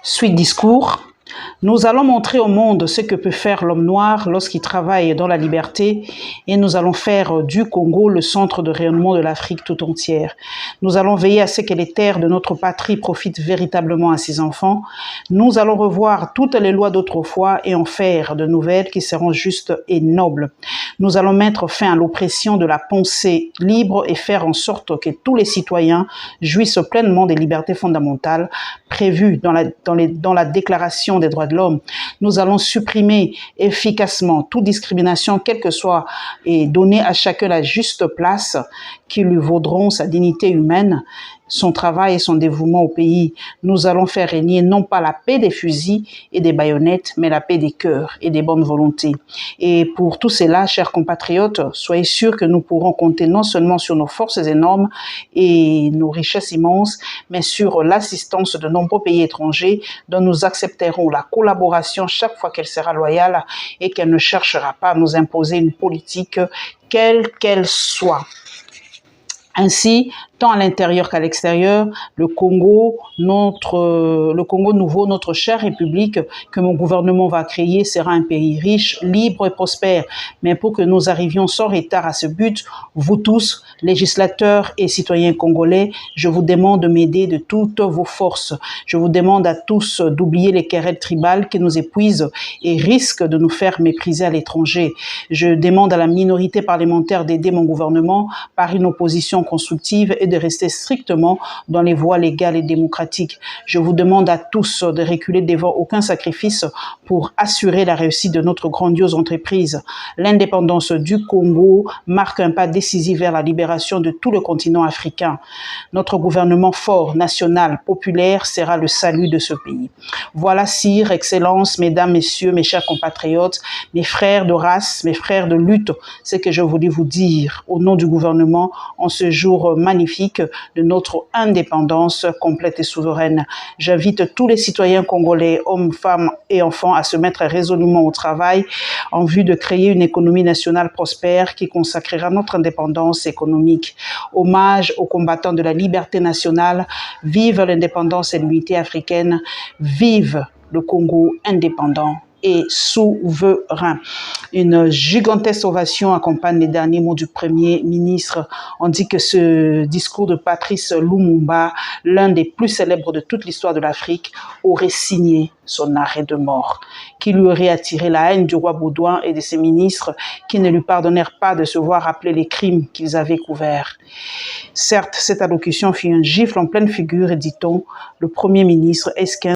Suite discours. Nous allons montrer au monde ce que peut faire l'homme noir lorsqu'il travaille dans la liberté et nous allons faire du Congo le centre de rayonnement de l'Afrique tout entière. Nous allons veiller à ce que les terres de notre patrie profitent véritablement à ses enfants. Nous allons revoir toutes les lois d'autrefois et en faire de nouvelles qui seront justes et nobles. Nous allons mettre fin à l'oppression de la pensée libre et faire en sorte que tous les citoyens jouissent pleinement des libertés fondamentales prévues dans la Déclaration des droits de l'homme. Nous allons supprimer efficacement toute discrimination, quelle que soit, et donner à chacun la juste place qui lui vaudront sa dignité humaine, son travail et son dévouement au pays. Nous allons faire régner non pas la paix des fusils et des baïonnettes, mais la paix des cœurs et des bonnes volontés. Et pour tout cela, chers compatriotes, soyez sûrs que nous pourrons compter non seulement sur nos forces énormes et nos richesses immenses, mais sur l'assistance de nombreux pays étrangers dont nous accepterons la collaboration chaque fois qu'elle sera loyale et qu'elle ne cherchera pas à nous imposer une politique quelle qu'elle soit. Ainsi, tant à l'intérieur qu'à l'extérieur, le Congo nouveau, notre chère République que mon gouvernement va créer sera un pays riche, libre et prospère. Mais pour que nous arrivions sans retard à ce but, vous tous, législateurs et citoyens congolais, je vous demande de m'aider de toutes vos forces. Je vous demande à tous d'oublier les querelles tribales qui nous épuisent et risquent de nous faire mépriser à l'étranger. Je demande à la minorité parlementaire d'aider mon gouvernement par une opposition constructive et de rester strictement dans les voies légales et démocratiques. Je vous demande à tous de reculer devant aucun sacrifice pour assurer la réussite de notre grandiose entreprise. L'indépendance du Congo marque un pas décisif vers la libération de tout le continent africain. Notre gouvernement fort, national, populaire sera le salut de ce pays. Voilà, sire, excellence, mesdames, messieurs, mes chers compatriotes, mes frères de race, mes frères de lutte, ce que je voulais vous dire au nom du gouvernement en ce jour magnifique de notre indépendance complète et souveraine. J'invite tous les citoyens congolais, hommes, femmes et enfants à se mettre résolument au travail en vue de créer une économie nationale prospère qui consacrera notre indépendance économique. Hommage aux combattants de la liberté nationale. Vive l'indépendance et l'unité africaine. Vive le Congo indépendant et souverain. Une gigantesque ovation accompagne les derniers mots du Premier ministre. On dit que ce discours de Patrice Lumumba, l'un des plus célèbres de toute l'histoire de l'Afrique, aurait signé son arrêt de mort, qui lui aurait attiré la haine du roi Baudouin et de ses ministres qui ne lui pardonnèrent pas de se voir rappeler les crimes qu'ils avaient couverts. Certes, cette allocution fut un gifle en pleine figure et dit-on, le Premier ministre esquinte